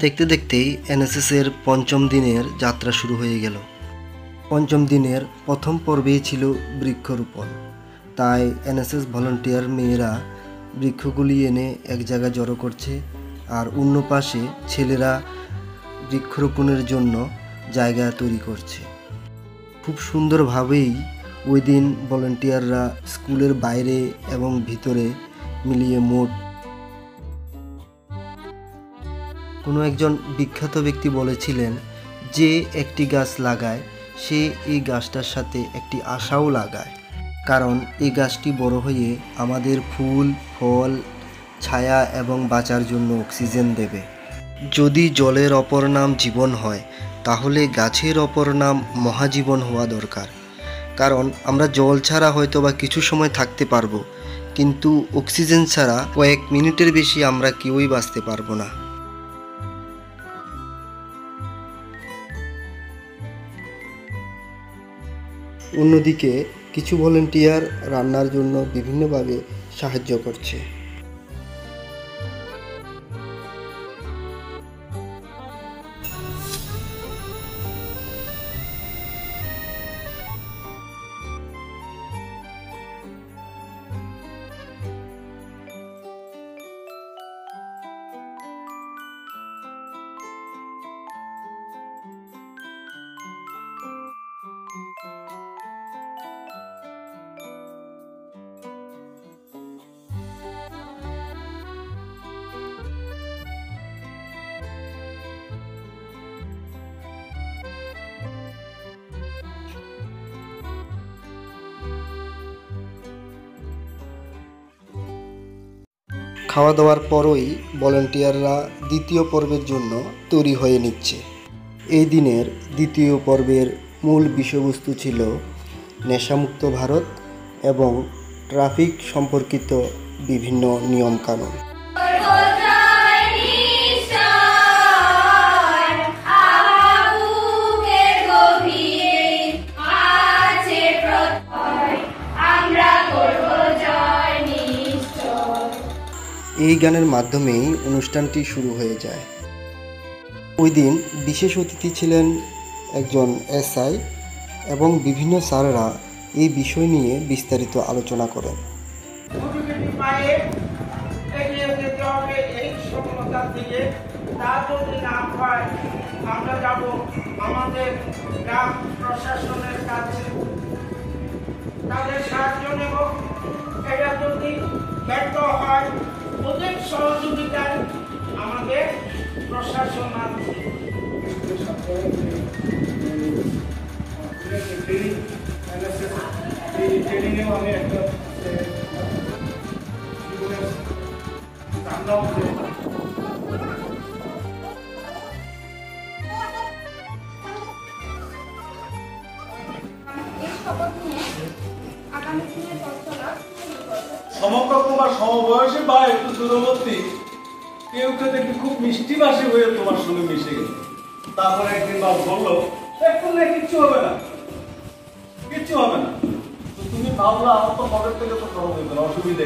দেখতে দেখতেই এনএসএসের পঞ্চম দিনের যাত্রা শুরু হয়ে গেল। পঞ্চম দিনের প্রথম পর্বেই ছিল বৃক্ষরোপণ। তাই এনএসএস ভলান্টিয়ার মেয়েরা বৃক্ষগুলি এনে এক জায়গায় জড়ো করছে, আর অন্য পাশে ছেলেরা বৃক্ষরোপণের জন্য জায়গা তৈরি করছে। খুব সুন্দরভাবেই ওই দিন ভলান্টিয়াররা স্কুলের বাইরে এবং ভিতরে মিলিয়ে মোট কোনো একজন বিখ্যাত ব্যক্তি বলেছিলেন, যে একটি গাছ লাগায় সে এই গাছটার সাথে একটি আশাও লাগায়, কারণ এই গাছটি বড় হয়ে আমাদের ফুল, ফল, ছায়া এবং বাঁচার জন্য অক্সিজেন দেবে। যদি জলের অপর নাম জীবন হয়, তাহলে গাছের অপর নাম মহাজীবন হওয়া দরকার। কারণ আমরা জল ছাড়া হয়তো বা কিছু সময় থাকতে পারবো, কিন্তু অক্সিজেন ছাড়া কয়েক মিনিটের বেশি আমরা কেউই বাঁচতে পারবো না। অন্যদিকে কিছু ভলান্টিয়ার রান্নার জন্য বিভিন্নভাবে সাহায্য করছে। খাওয়া দাওয়ার পরই ভলান্টিয়াররা দ্বিতীয় পর্বের জন্য তৈরি হয়ে নিচ্ছে। এই দিনের দ্বিতীয় পর্বের মূল বিষয়বস্তু ছিল নেশামুক্ত ভারত এবং ট্রাফিক সম্পর্কিত বিভিন্ন নিয়মকানুন। এই গানের মাধ্যমেই অনুষ্ঠানটি শুরু হয়ে যায়। ওই দিন বিশেষ অতিথি ছিলেন একজন এসআই এবং বিভিন্ন স্যাররা এই বিষয় নিয়ে বিস্তারিত আলোচনা করেন। আমরা যাব আমাদের গ্রাম প্রশাসনের কাছে, তাদের সাহায্য নেব। এটা যদি ব্যর্থ হয়, ওদের সহযোগিতায় আমাদের প্রশাসন আছে। ট্রেনিংয়েও আমি একটা সমকক্ষ বা সমবয়সী বা একটু দূরবর্তী কেউ কেউ দেখি খুব মিষ্টি ভাষী হয়ে তোমার সঙ্গে মিশে গেল। তারপরে একদিন বাপ বললো, একটু না কিচ্ছু হবে না, কিচ্ছু হবে না। তো তুমি ভাবলা আমার তো মনের থেকে তো খরচ হইতো না, অসুবিধা